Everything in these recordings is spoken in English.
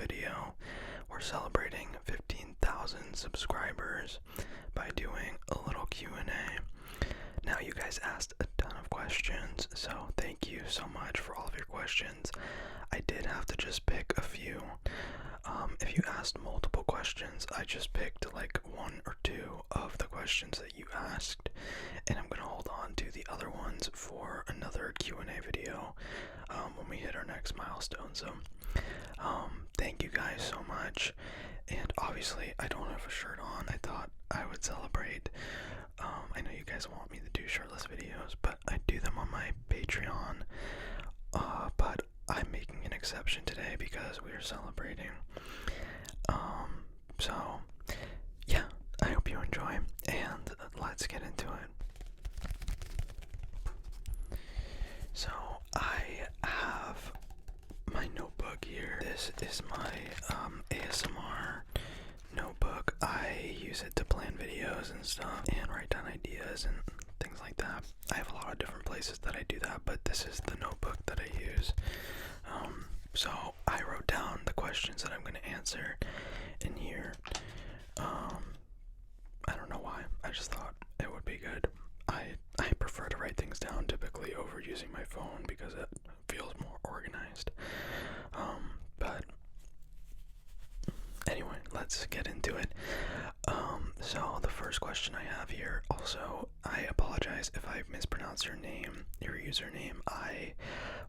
video. We're celebrating 15,000 subscribers by doing a little Q&A. Now, you guys asked a ton of questions, so thank you so much for all of your questions. I did have to just pick a few. If you asked multiple questions, I just picked like one or two of the questions that you asked, and I'm gonna hold on to the other ones for another Q&A video when we hit our next milestone. So thank you guys so much. And obviously I don't have a shirt on. I thought I would celebrate. I know you guys want me to do shirtless videos, but I do them on my Patreon. But I'm making an exception today because we are celebrating. So yeah, I hope you enjoy, and let's get into it. So I have my notebook here. This is my ASMR notebook. I use it to plan videos and stuff and write down ideas and things like that. I have a lot of different places that I do that, but this is the notebook that I use. So I wrote down the questions that I'm going to answer in here. I don't know why. I just thought it would be good. I prefer to write things down typically over using my phone because it feels more organized. But anyway, let's get into it. So the first question I have here, also, I apologize if I mispronounce your name, your username. I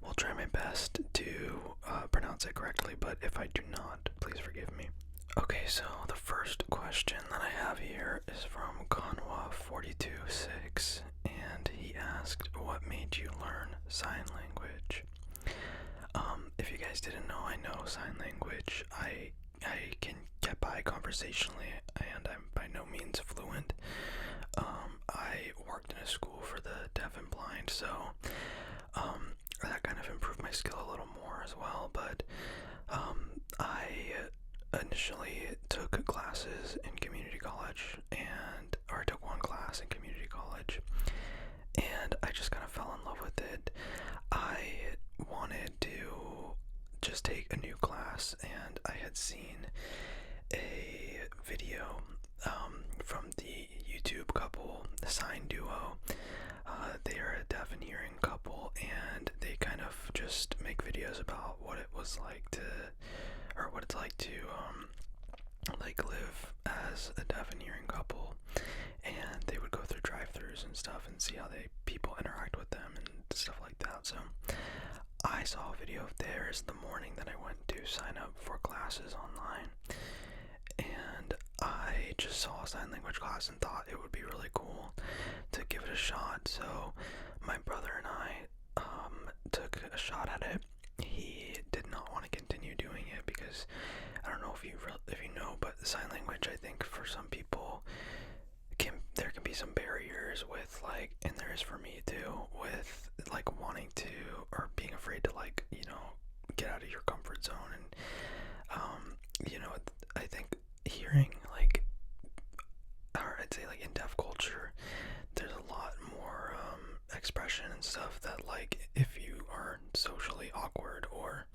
will try my best to pronounce it correctly, but if I do not, please forgive me. Okay, so the first question that I have here is from Conwa426, and he asked, what made you learn sign language? If you guys didn't know, I know sign language. I can get by conversationally, and I'm by no means fluent. I worked in a school for the deaf and blind, so that kind of improved my skill a little more as well. But I initially took classes in community college, or I took one class in community college, and I just kind of fell in love with it. I wanted to just take a new class, and I had seen a video from the YouTube couple, the Sign Duo. They are a deaf and hearing couple, and they kind of just make videos about what it was like to, or what it's like to like live as a deaf and hearing couple. And they would go through drive-thrus and stuff and see how people interact with them and stuff like that. So I saw a video of theirs the morning that I went to sign up for classes online, and I just saw a sign language class and thought it would be really cool to give it a shot. So my brother and I took a shot at it. He did not want to continue doing it because I don't know if you know, but the sign language, I think for some people there can be some barriers with, like, and there is for me too, with like wanting to, or being afraid to, like, get out of your comfort zone. And I think hearing, like, or I'd say like in deaf culture, there's a lot more expression and stuff that, like, if you are socially awkward or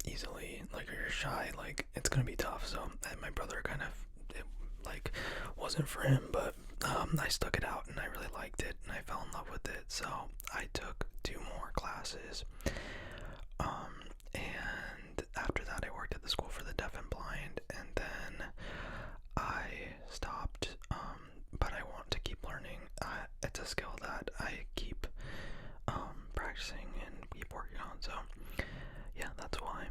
easily, like, or you're shy, like, it's gonna be tough. So my brother kind of, it, like, wasn't for him, but I stuck it out and I really liked it and I fell in love with it. So I took 2 more classes, and after that I worked at the school for the deaf and blind, and then I stopped, but I want to keep learning. It's a skill that I keep practicing and keep working on. So yeah, that's why.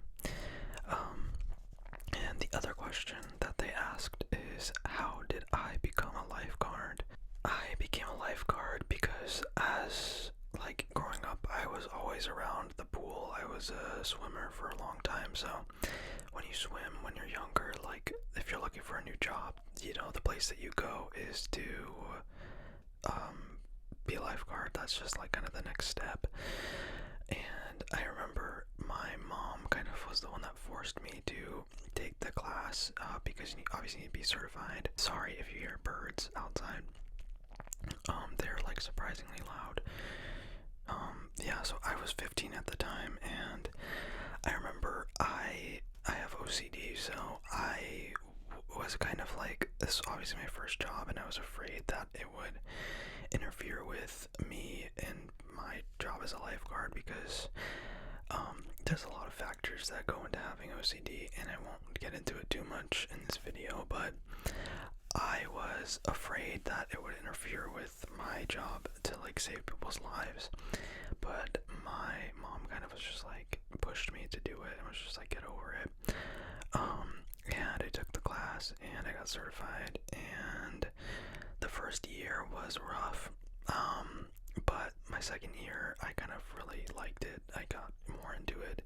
And the other question that they asked is, how did I become a lifeguard? I became a lifeguard because as, like, growing up, I was always around the pool. I was a swimmer for a long time, so when you swim when you're younger, like, if you're looking for a new job, the place that you go is to be a lifeguard. That's just, like, kind of the next step. And I remember my mom kind of was the one that forced me to take the class because you obviously need to be certified. Sorry if you hear birds outside. They're, like, surprisingly loud. Yeah, so I was 15 at the time, and I remember I I have OCD, so I was kind of like, this was obviously my first job, and I was afraid that it would interfere with me and my job as a lifeguard because there's a lot of factors that go into having OCD, and I won't get into it too much in this video, but I was afraid that it would interfere with my job to like save people's lives. But my mom kind of was just like pushed me to do it and was just like, get over it. And I took the class and I got certified, and the first year was rough. But my second year, I kind of really liked it. I got more into it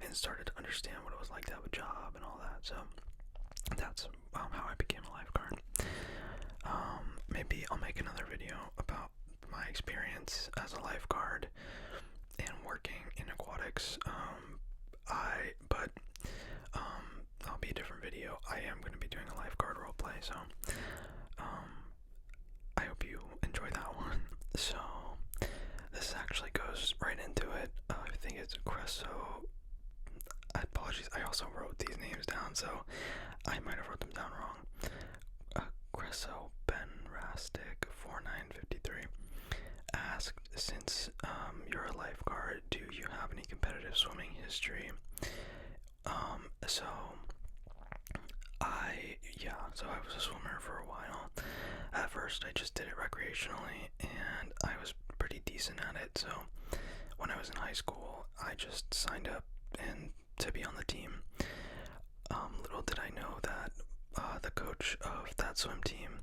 and started to understand what it was like to have a job and all that. So that's how I became a lifeguard. Maybe I'll make another video about my experience as a lifeguard and working in aquatics. That'll be a different video. I am going to be doing a lifeguard roleplay, so I hope you enjoy that one. So this actually goes right into it. I think it's Cresso. Apologies, I also wrote these names down, so I might have wrote them down wrong. Cresso Ben Rastic 4953 asked, since you're a lifeguard, do you have any competitive swimming history? So I was a swimmer for a while. At first I just did it recreationally, and I was pretty decent at it. So when I was in high school, I just signed up and to be on the team. Little did I know that the coach of that swim team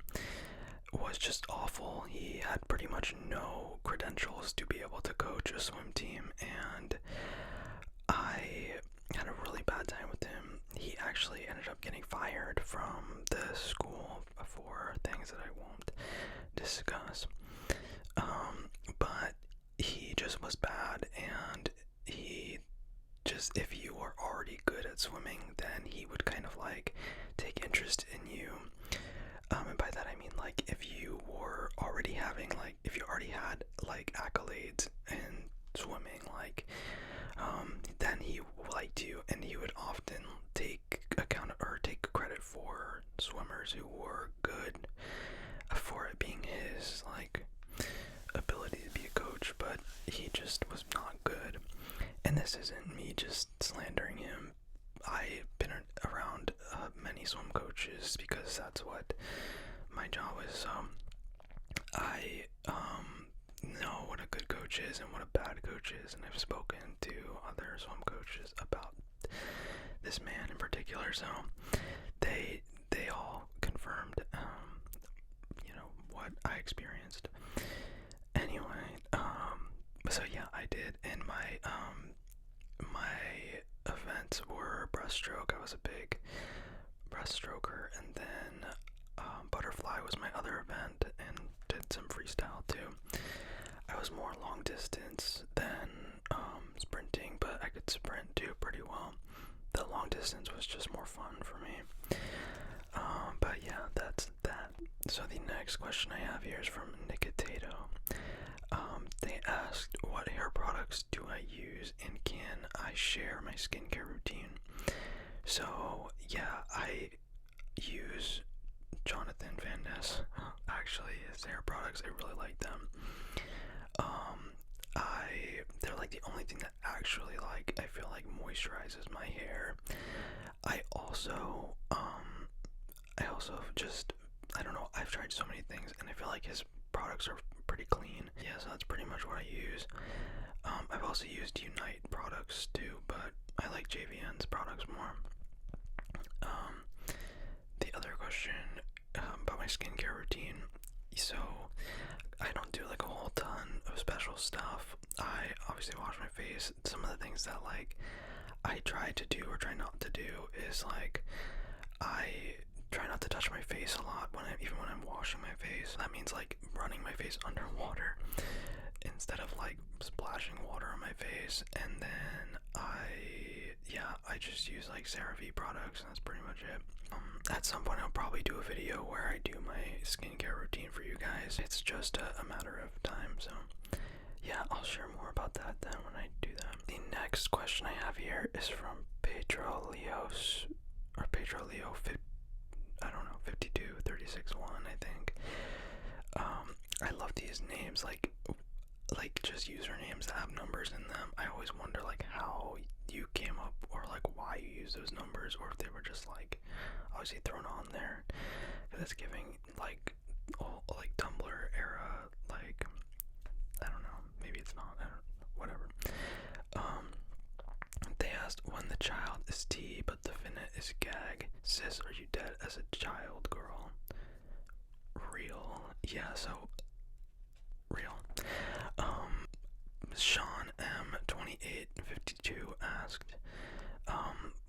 was just awful. He had pretty much no credentials to be able to coach a swim team, and I had a really bad time with him. He actually ended up getting fired from the school for things that I won't discuss. But he just was bad, and he just, if you were already good at swimming, then he would kind of like take interest in you. And by that I mean, like, if you were already having, like, if you already had like accolades in swimming, like, then he liked you, and he would often take credit for swimmers who were good, for it being his like ability to be a coach. But he just was not good, and this isn't me just slandering him. I've been around many swim coaches because that's what my job is. So I know what a good coach is and what a bad coach is, and I've spoken to other swim coaches about this man in particular. So they all confirmed, what I experienced. Anyway, so yeah, I did, and my events were breaststroke. I was a big breaststroker, and then butterfly was my other event, and did some freestyle too. I was more long distance than sprinting, but I could sprint too pretty well. The long distance was just more fun for me. But yeah, that's that. So the next question I have here is from Nicatato. They asked, what hair products do I use, and can I share my skincare routine? So yeah, I use Jonathan Van Ness, actually, his hair products. I really like them. They're like the only thing that actually, like, I feel like moisturizes my hair. I also just, I don't know, I've tried so many things, and I feel like his products are pretty clean. Yeah, so that's pretty much what I use. I've also used Unite products too, but I like JVN's products more. The other question about my skincare routine. So I don't do like a whole ton of special stuff. I obviously wash my face. Some of the things that like I try to do or try not to do is like I try not to touch my face a lot even when I'm washing my face. That means like running my face underwater instead of like splashing water on my face. And then I just use like CeraVe products, and that's pretty much it. At some point I'll probably do a video where I do my skincare routine for you guys. It's just a matter of time, so yeah, I'll share more about that then when I do that. The next question I have here is from Pedro Leos, or Pedro Leo, I don't know, 5236-1, I think. I love these names, like just usernames that have numbers in them. I always wonder like how you came up, or like why you use those numbers, or if they were just like obviously thrown on there, because it's giving like like Tumblr era, like I don't know, maybe it's not, whatever. They asked, when the child is T but the finna is gag, sis, are you dead as a child, girl? Real. Yeah, so real. Sean M2852 asked,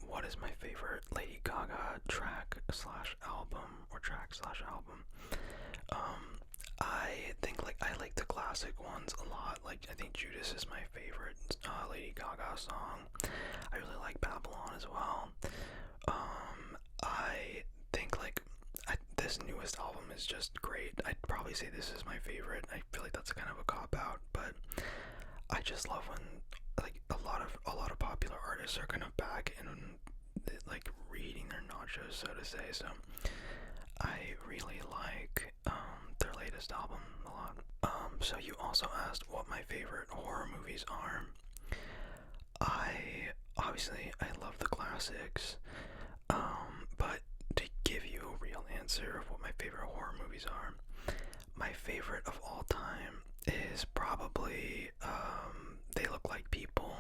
what is my favorite Lady Gaga track/album, or track/album? I think I like the classic ones a lot. Like I think Judas is my favorite Lady Gaga song. I really like Babylon as well. I think this newest album is just great. I'd probably say this is my favorite. I feel like that's kind of a cop out, but I just love when like a lot of popular artists are kind of back and like reading their nachos, so to say. So I really like their latest album a lot. So you also asked what my favorite horror movies are. I love the classics, but to give you a real answer of what my favorite horror movies are, my favorite of all time is probably They Look Like People.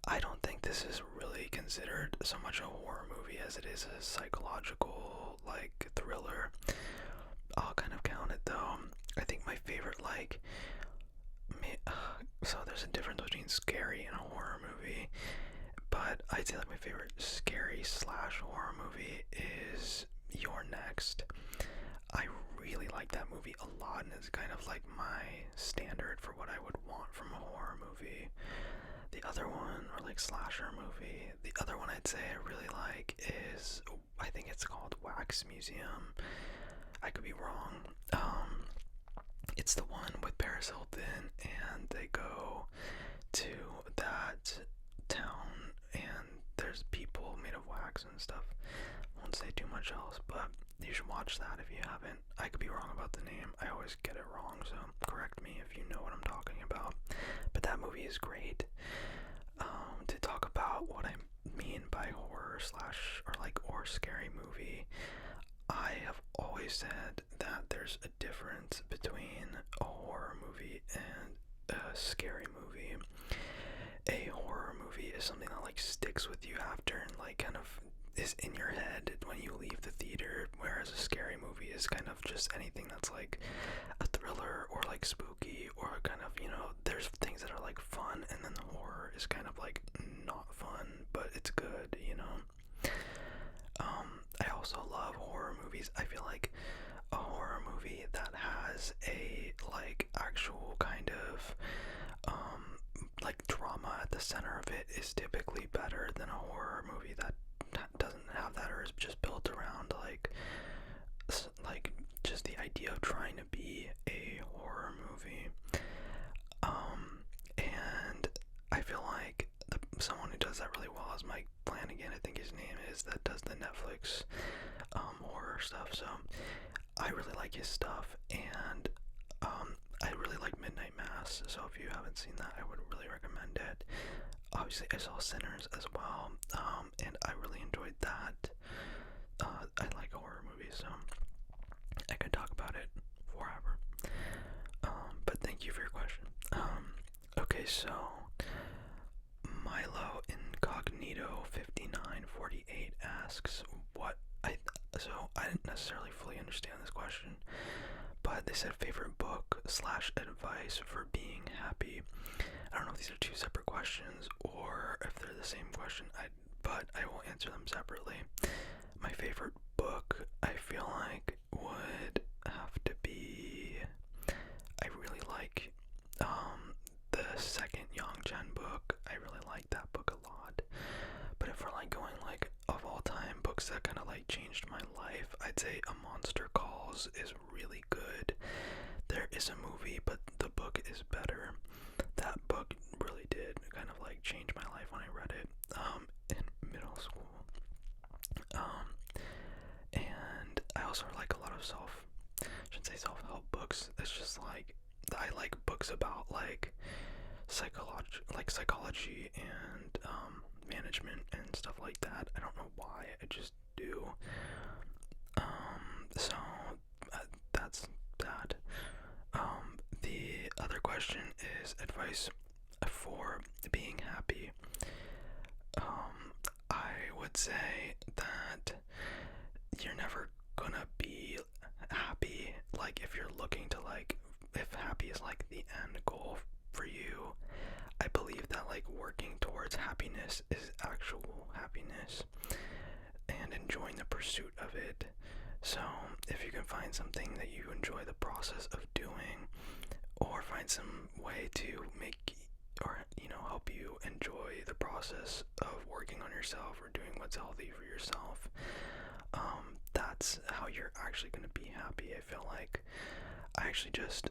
I don't think this is really considered so much a horror movie as it is a psychological like thriller. I'll kind of count it though. I think my favorite so there's a difference between scary and a horror movie, but I'd say like my favorite scary/horror movie is You're Next. I really like that movie a lot, and it's kind of like my standard for what I would want from a horror movie. The other one, or like slasher movie, the other one I'd say I really like is, I think it's called Wax Museum. I could be wrong. It's the one with Paris Hilton, and they go to that town, and there's people made of wax and stuff. Won't say too much else, but you should watch that if you haven't. I could be wrong about the name. I always get it wrong, so correct me if you know what I'm talking about. But that movie is great. To talk about what I mean by horror or scary movie, I have always said that there's a difference between a horror movie and a scary movie. A horror movie is something that like sticks with you after and like kind of is in your head when you leave the theater, whereas a scary movie is kind of just anything that's like a thriller or like spooky, or kind of, you know, there's things that are like fun, and then the horror is kind of like not fun, but it's good, you know. I also love horror movies. I feel like a horror movie that has a like actual kind of like drama at the center of it is typically better than a horror movie that doesn't have that, or is just built around like just the idea of trying to be a horror movie. And I feel like someone who does that really well is Mike Flanagan, I think his name is, that does the Netflix horror stuff. So I really like his stuff, and I really like Midnight Mass, so if you haven't seen that, I would really recommend it. Obviously, I saw Sinners as well, and I really enjoyed that. I like horror movies, so I could talk about it forever. But thank you for your question. Okay, so Milo Incognito 5948 asks so I didn't necessarily fully understand this question, but they said favorite book/advice for being happy. I don't know if these are two separate questions or if they're the same question, but I will answer them separately. My favorite book, I feel like, would have to be, I really like the second Yang Chen book. I really like that book a lot. But if we're like going like of all time books that kind of like changed my life, I'd say A Monster Calls is really good. There is a movie, but the book is better. That book really did kind of like change my life when I read it. And school. And I also like a lot of I shouldn't say self-help books. It's just like I like books about like psychology and management and stuff like that. I don't know why, I just do. So that's that. The other question is advice for being happy. I would say that you're never gonna be happy, like if you're looking to like, if happy is like the end goal for you. I believe that like working towards happiness is actual happiness and enjoying the pursuit of it. So if you can find something that you enjoy the process of doing, or find some way to make, or help you enjoy the process of working on yourself or doing what's healthy for yourself, that's how you're actually going to be happy. I feel like I actually just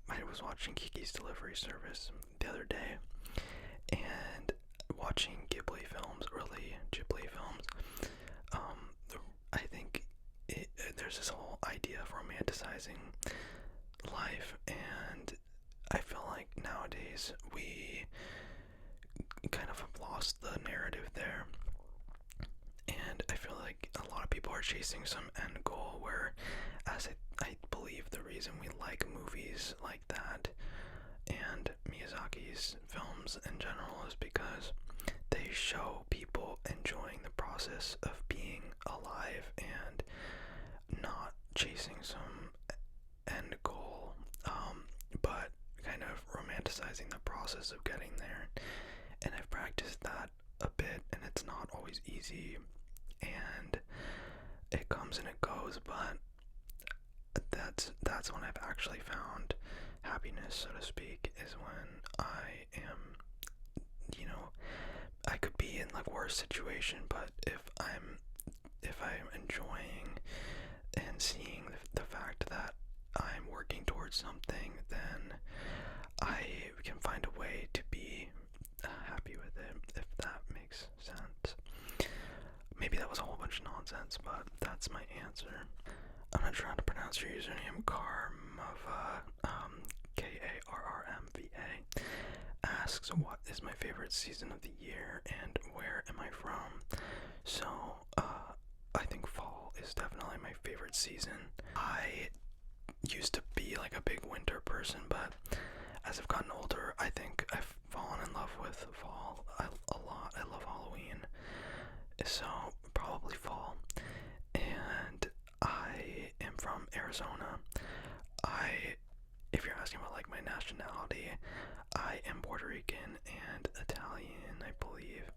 I was watching Kiki's Delivery Service the other day, and watching Ghibli films, I think there's this whole idea of romanticizing life, and I feel like nowadays we kind of have lost the narrative there, and I feel like a lot of people are chasing some end goal where, as I believe the reason we like movies like that and Miyazaki's films in general is because they show people enjoying the process of being alive and not chasing some end goal, but kind of romanticizing the process of getting there. And I've practiced that a bit, and it's not always easy, and it comes and it goes, but that's when I've actually found happiness, so to speak, is when I am, I could be in like worse situation, but if I'm enjoying and seeing the fact that I'm working towards something, then I can find a way to be happy with it, if that makes sense. Maybe that was a whole bunch of nonsense, but that's my answer. I'm not sure how to pronounce your username. Karmava, Karrmva, asks, what is my favorite season of the year and where am I from? So, I think fall is definitely my favorite season. I used to be like a big winter person, but as I've gotten older, I think I've fallen in love with fall a lot. I love Halloween, so probably fall. And I am from Arizona. If you're asking about like my nationality, I am Puerto Rican and Italian, I believe,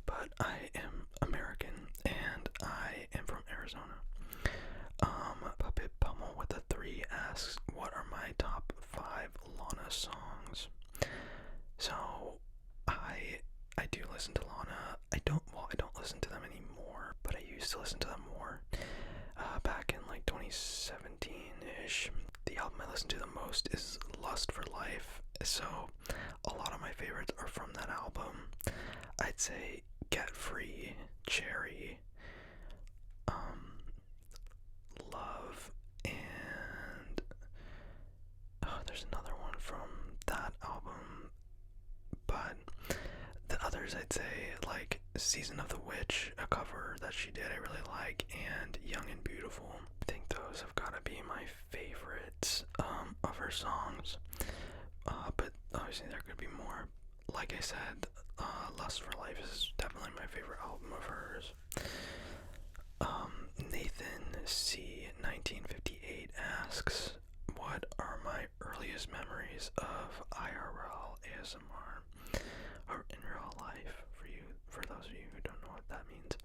but I am American and I am from Arizona. Puppet Pummel with a 3 asks, what are my top 5 Lana songs? So I do listen to Lana. I don't listen to them anymore, but I used to listen to them more back in like 2017-ish. The album I listen to the most is Lust for Life, so a lot of my favorites are from that album. I'd say Get Free, Cherry, Love, and there's another one from that album, but the others I'd say like Season of the Witch, a cover that she did I really like, and Young and Beautiful. I think those have got to be my favorites of her songs, but obviously there could be more. Like I said, Lust for Life is definitely my favorite album of hers. Nathan C. 1958 asks, what are my earliest memories of IRL ASMR, or in real life, for those of you who don't know what that means.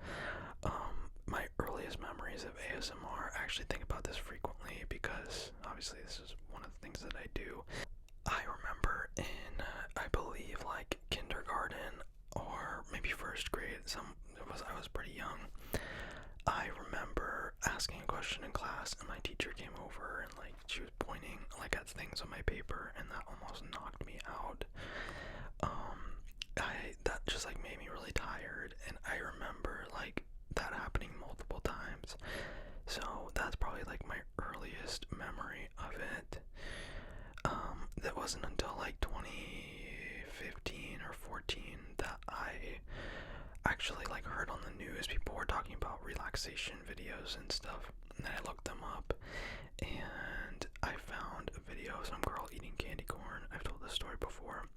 My earliest memories of ASMR, I actually think about this frequently because obviously this is one of the things that I do. I remember in, I believe, like kindergarten or maybe first grade, I was pretty young. I remember asking a question in class and my teacher came over and like she was pointing like at things on my paper, and that almost knocked me out. That just like made me really tired, and I parts. So that's probably like my earliest memory of it. That wasn't until like 2015 or 14 that I actually like heard on the news people were talking about relaxation videos and stuff, and then I looked them up and I found a video of some girl eating candy corn. I've told this story before.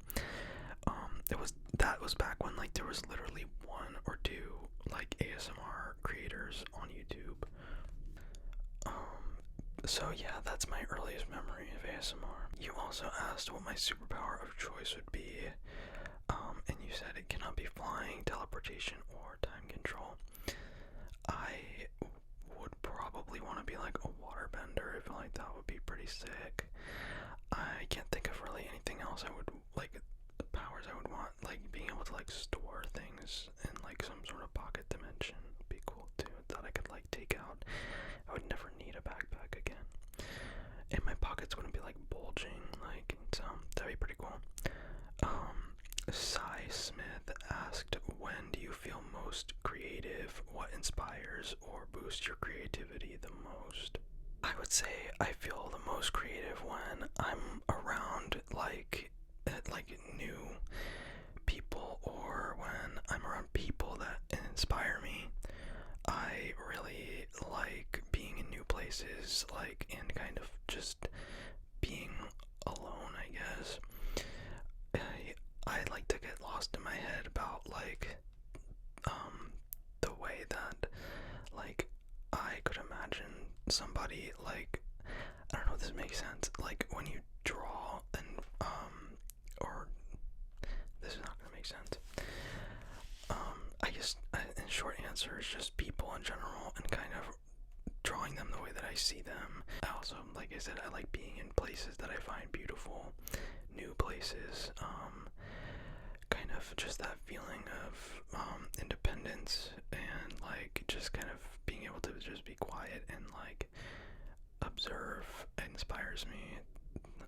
That was back when like there was literally one or two like ASMR creators on YouTube. So yeah, that's my earliest memory of ASMR. You also asked what my superpower of choice would be, and you said it cannot be flying, teleportation, or time control. I would probably want to be like a waterbender. I feel like that would be pretty sick. I can't think of really anything else I would like. The powers I would want, like being able to like store things in like some sort of pocket dimension would be cool too. That I could like take out. I would never need a backpack again, and my pockets wouldn't be like bulging. Like, so that'd be pretty cool. Cy Smith asked, when do you feel most creative? What inspires or boosts your creativity the most? I would say I feel the most creative when I'm around like new people, or when I'm around people that inspire me. I really like being in new places, like, and kind of just being alone, I guess. I like to get lost in my head about like the way that like I could imagine somebody, like, I don't know if this makes sense, like when you draw and or this is not gonna make sense. I guess in short answer is just people in general and kind of drawing them the way that I see them. I also, like I said, I like being in places that I find beautiful, new places, kind of just that feeling of independence and like just kind of being able to just be quiet and like observe inspires me.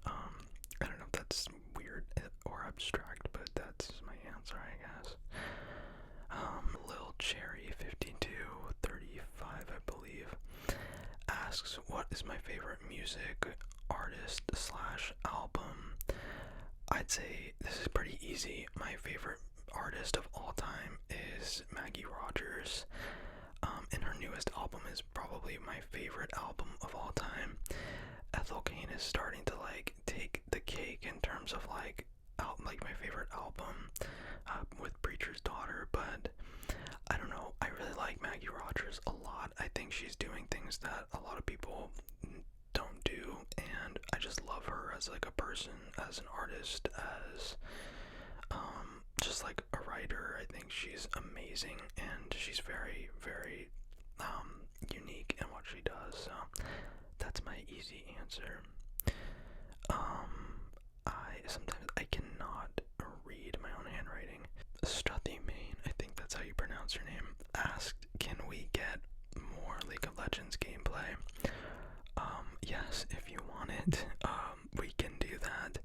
I don't know if that's weird or abstract, but that's my answer, I guess. Lil Cherry 5235, I believe, asks, what is my favorite music artist slash album? I'd say this is pretty easy. My favorite artist of all time is Maggie Rogers, and her newest album is probably my favorite album of all time. Ethel Cain is starting to like take the cake in terms of like my favorite album, with Preacher's Daughter, but I don't know, I really like Maggie Rogers a lot. I think she's doing things that a lot of people don't do, and I just love her as like a person, as an artist, as just like a writer. I think she's amazing, and she's very, very unique in what she does. So that's my easy answer. Sometimes I cannot read my own handwriting. Struthy Main, I think that's how you pronounce her name, asked, can we get more League of Legends gameplay? Yes, if you want it, we can do that.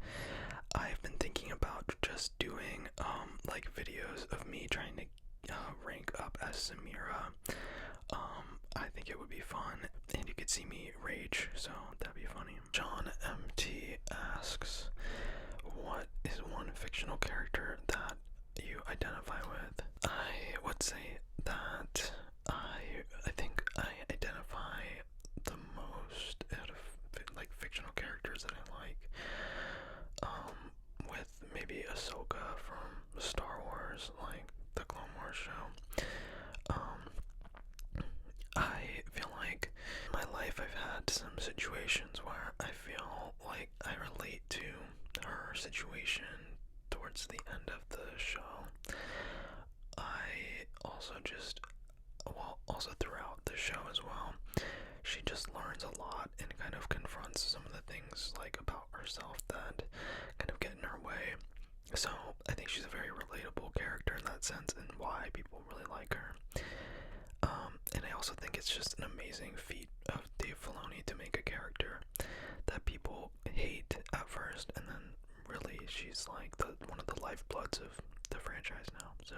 I've been thinking about just doing like videos of me trying to rank up as Samira. I think it would be fun, and you could see me rage, so that'd be funny. John MT asks, what is one fictional character that you identify with? I would say that I think I identify the most out of like fictional characters that I like, with maybe Ahsoka from Star Wars, like the Clone Wars show. I feel like in my life I've had some situations where I feel like I relate to her situation towards the end of the show. I also just, well, also throughout the show as well, she just learns a lot and kind of confronts some of the things like about herself that kind of get in her way. So I think she's a very relatable character in that sense, and why people really like her. And I also think it's just an amazing feat of Dave Filoni to make a character that people hate at first, and then really she's like one of the lifebloods of the franchise now. So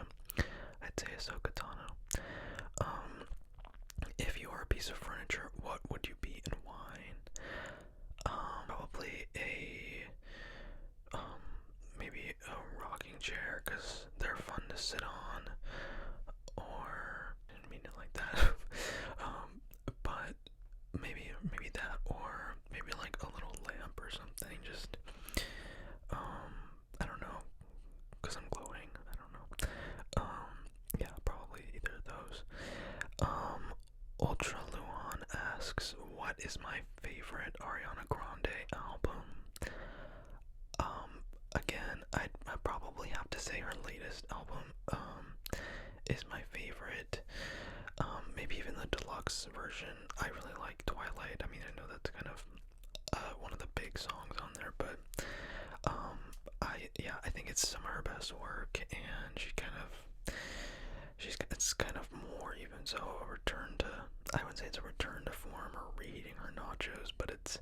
I'd say Ahsoka Tano. If your piece of furniture, what would you be and why? Probably maybe a rocking chair, because they're fun to sit on, or, I didn't mean it like that, but maybe that, or maybe like a little lamp or something, just, I don't know, because I'm gloating, I don't know, yeah, probably either of those. Ultra Luan asks, what is my favorite Ariana Grande album? Again, I'd probably have to say her latest album, is my favorite. Maybe even the deluxe version. I really like Twilight. I mean, I know that's kind of, one of the big songs on there, but, I think it's some of her best work, and it's kind of more even so a return to, I would say it's a return to form or reheating her nachos, but it's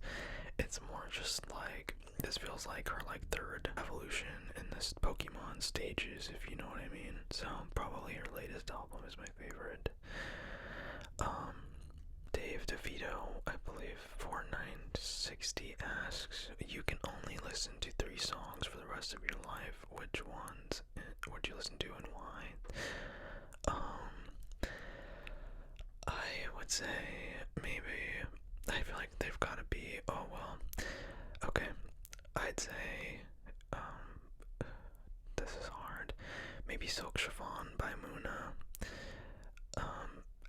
more just like, this feels like her like third evolution in this Pokemon stages, if you know what I mean. So probably her latest album is my favorite. Dave DeVito, I believe 4960 asks, you can only listen to 3 songs for the rest of your life. Which ones would you listen to and why? I would say maybe, I feel like they've got to be, oh well, okay, I'd say, this is hard, maybe Silk Chiffon by Muna,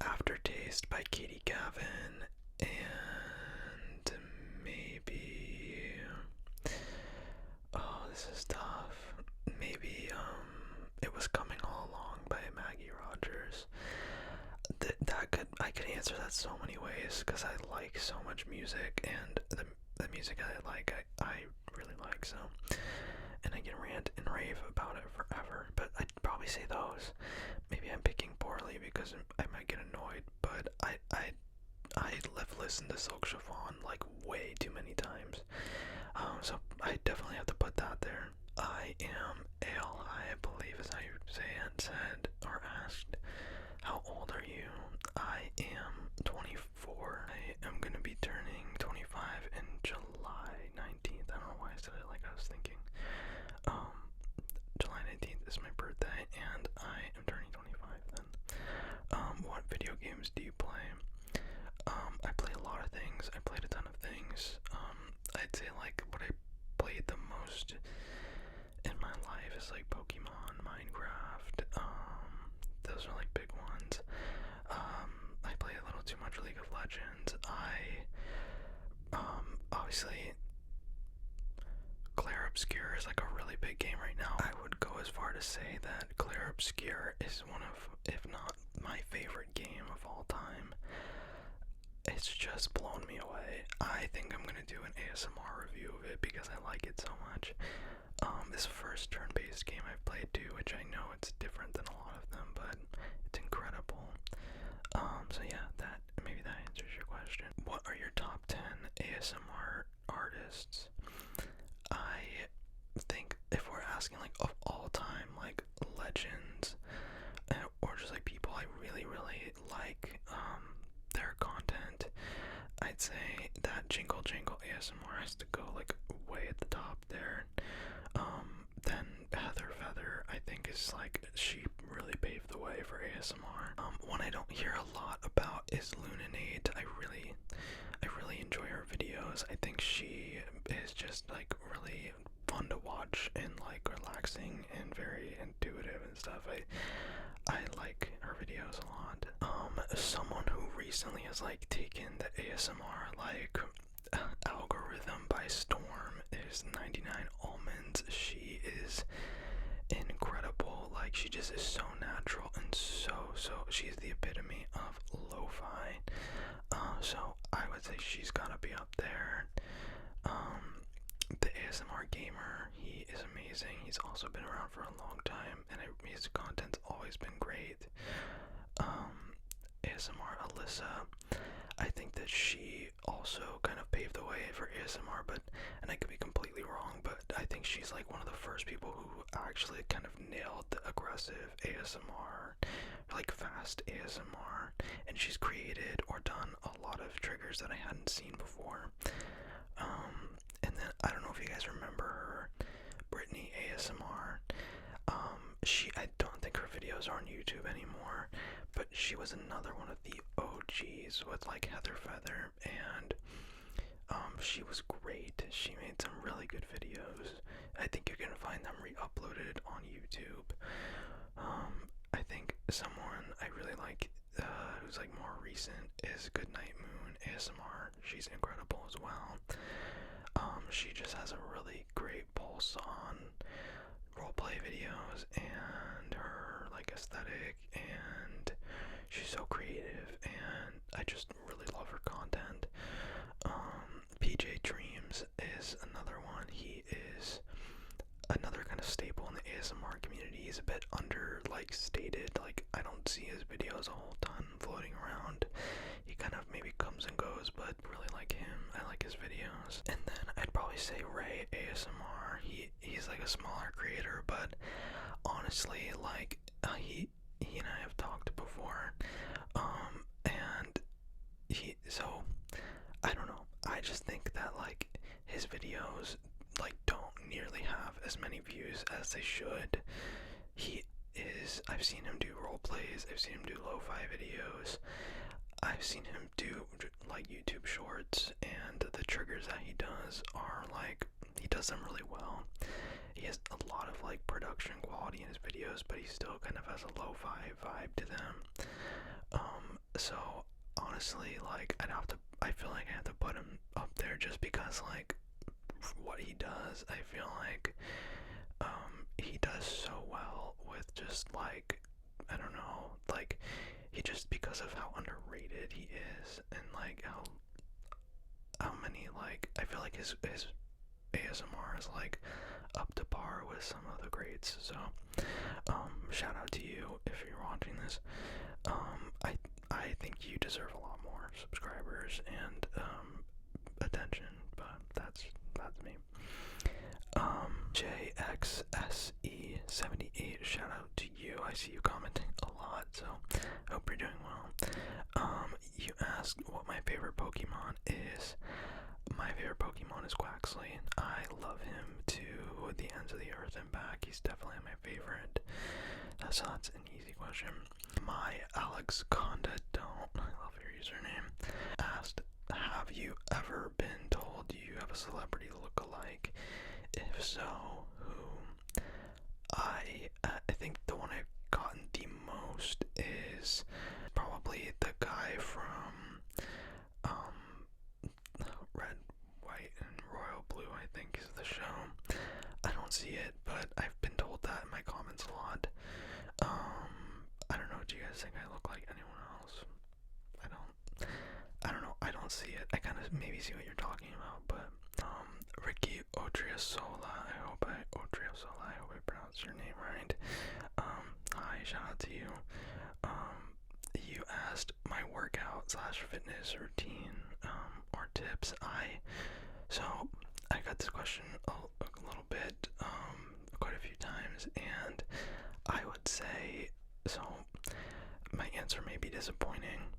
Aftertaste by Katie Gavin, and maybe, oh, this is tough, maybe, It Was Coming All Along by Maggie Rogers. I could answer that so many ways, because I like so much music, and the music I really like, so, and I can rant and rave about it forever, but I'd probably say those. Maybe I'm picking poorly because I might get annoyed, but I've listened to Silk Chiffon like way too many times, so I definitely have to put that there. I am Ale, I believe is how you say it, said or asked, how old are you? I am 24. I am gonna be turning 25 in July 19th. I don't know why I said it like I was thinking. July 19th is my birthday, and I am turning 25 then. What video games do you play? I play a lot of things. I played a ton of things. I'd say like what I played the most in my life is like Pokemon, Minecraft. Those are like big ones. I play a little too much League of Legends. Obviously, Clair Obscur is like a really big game right now. I would go as far to say that Clair Obscur is one of, if not my favorite game of all time. It's just blown me away. I think I'm gonna do an ASMR review of it because I like it so much. This first turn-based game I've played too, which I know it's different than a lot of them, but it's incredible. So yeah, maybe that answers your question. What are your top 10 ASMR artists? I think if we're asking like of all time, like legends, or just like people I really, really like, their content, I'd say that Jingle Jangle ASMR has to go like way at the top there. Then Heather Feather, I think, is like, she really paved the way for ASMR. One I don't hear a lot about is Lunanate. I really enjoy her videos. I think she is just like really fun to watch and like relaxing and very intuitive and stuff. I like her videos a lot. Someone who recently has like taken the ASMR like algorithm by storm is 99 Almonds. She is incredible. Like, she just is so natural and so she's the epitome of lo-fi. So I would say she's gotta be up there. The ASMR Gamer, he is amazing. He's also been around for a long time, and his content's always been great. ASMR Alyssa, I think that she also kind of paved the way for ASMR, and I could be completely wrong, but I think she's like one of the first people who actually kind of nailed the aggressive ASMR, like fast ASMR, and she's created or done a lot of triggers that I hadn't seen before. And then I don't know if you guys remember her, Brittany ASMR. I don't think her videos are on YouTube anymore, but she was another one of the OGs with like Heather Feather, and she was great. She made some really good videos. I think you're gonna find them re-uploaded on YouTube. I think someone I really like, who's like more recent, is Goodnight Moon ASMR. She's incredible as well. She just has a really great pulse on roleplay videos and her like aesthetic, and she's so creative, and I just really love her content. PJ Dreams is another one. He is another kind of staple in the ASMR community. He's a bit under like stated, like I don't see his videos a whole ton floating around. He kind of maybe comes and goes, but really like him. I like his videos. And then I'd probably say Ray ASMR. He's like a smaller creator, but honestly, like he and I have talked before, and so I don't know. I just think that like his videos like don't nearly have as many views as they should. I've seen him do role plays. I've seen him do lo-fi videos. I've seen him do like YouTube shorts, and the triggers that he does are like, he does them really well. He has a lot of like production quality in his videos, but he still kind of has a lo-fi vibe to them. So honestly, like I feel like I have to put him up there just because like what he does. I feel like he does so well with just like, I don't know, like he just, because of how underrated he is, and like how many, like I feel like his ASMR is like up to par with some of the greats. So shout out to you if you're watching this. I think you deserve a lot more subscribers and attention, but that's me. JXSE78, shout out to you. I see you commenting a lot, so hope you're doing well. You asked what my favorite Pokemon is. My favorite Pokemon is Quaxley. I love him to the ends of the earth and back. He's definitely my favorite. So that's an easy question. My Alex Conda don't, I love your username, asked, have you ever been told you have a celebrity look-alike? If so, who? I think the one I've gotten the most is probably the guy from Red, White, and Royal Blue, I think is the show. I don't see it, but I've been told that in my comments a lot. I don't know, do you guys think I look like anyone else? I don't know, I don't see it. I kind of maybe see what you're talking about, but Ricky Odriozola, I hope I pronounced your name right. Hi, shout out to you. You asked my workout / fitness routine, or tips. So I got this question a little bit, quite a few times, and I would say, so my answer may be disappointing.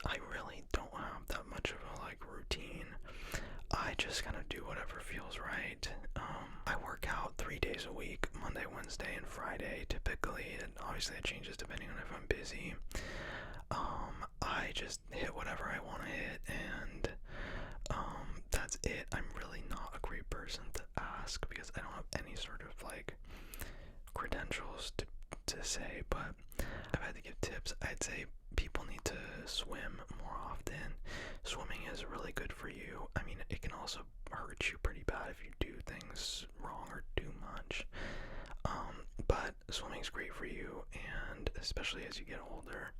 I really don't have that much of a like routine. I just kind of do whatever feels right. I work out 3 days a week, Monday, Wednesday, and Friday typically, and obviously it changes depending on if I'm busy. I just hit whatever I want to hit, and that's it. I'm really not a great person to ask because I don't have any sort of like credentials to say, but if I had to give tips, I'd say people need to swim more often. Swimming is really good for you. I mean, it can also hurt you pretty bad if you do things wrong or too much. But swimming's great for you, and especially as you get older.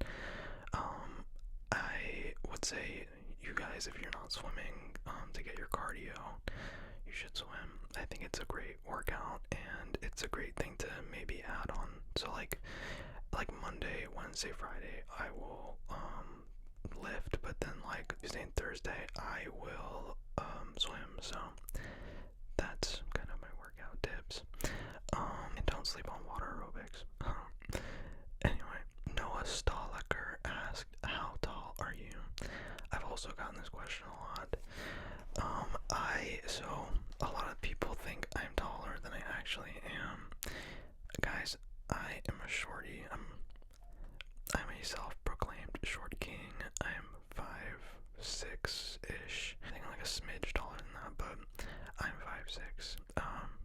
I would say, you guys, if you're not swimming, to get your cardio, you should swim. I think it's a great workout, and it's a great thing to maybe add on. So like Monday, Wednesday, Friday, I will lift, but then like Tuesday and Thursday, I will swim. So that's kind sleep on water aerobics. Anyway, Noah Stoliker asked, "How tall are you?" I've also gotten this question a lot. So a lot of people think I'm taller than I actually am. Guys, I am a shorty. I'm a self-proclaimed short king. I'm 5'6" ish. I think I'm like a smidge taller than that, but I'm 5'6".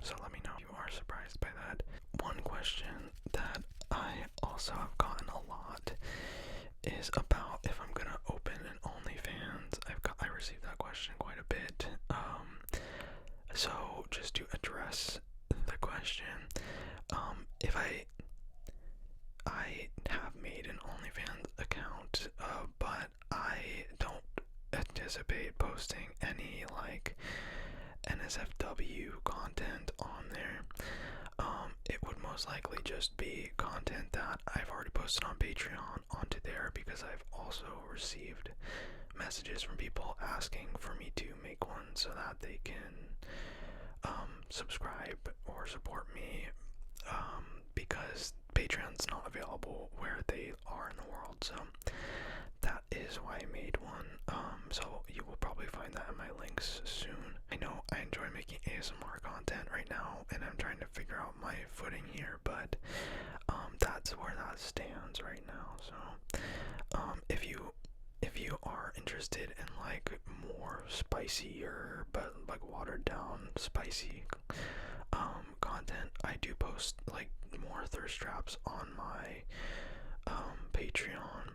So let me know if you are surprised by that. One question that I also have gotten a lot is about if I'm gonna open an OnlyFans. I received that question quite a bit. So just to address the question, if I have made an OnlyFans account, but I don't anticipate posting any like NSFW content on there. It would most likely just be content that I've already posted on Patreon onto there, because I've also received messages from people asking for me to make one so that they can subscribe or support me, because Patreon's not available where they are in the world. So that is why I made one. So you will probably find that in my links soon. I know I enjoy making ASMR content right now, and I'm trying to figure out my footing here, but that's where that stands right now. So if you are interested in like more spicier but like watered down spicy content, I do post like more thirst traps on my Patreon,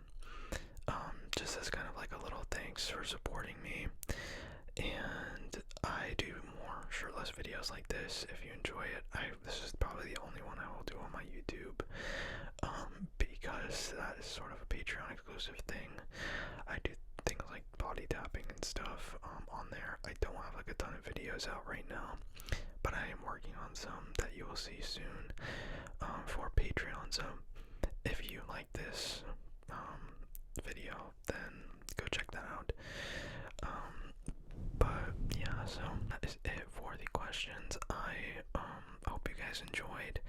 just as kind of like a little thanks for supporting me. And I do more shirtless videos like this. If you enjoy it, this is probably the only one I will do on my YouTube, because that is sort of a Patreon exclusive thing. I do things like body tapping and stuff on there. I don't have like a ton of videos out right now, but I am working on some that you will see soon for Patreon. So if you like this video, then go check that out. But yeah, so that is it for the questions. I hope you guys enjoyed.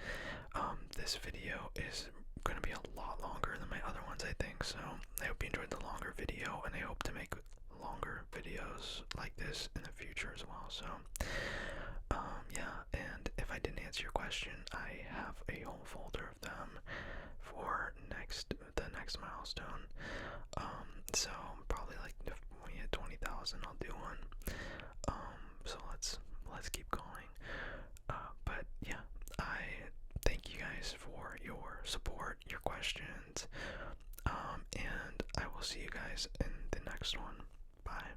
This video is going to be a lot longer than my other ones, I think, so I hope you enjoyed the longer video, and I hope to make longer videos like this in the future as well. So yeah, and if I didn't answer your question, I have a whole folder of them for the next milestone. So probably like if we hit 20,000, I'll do one. So let's keep going. But yeah, I thank you guys for your support, your questions, and I will see you guys in the next one. Bye.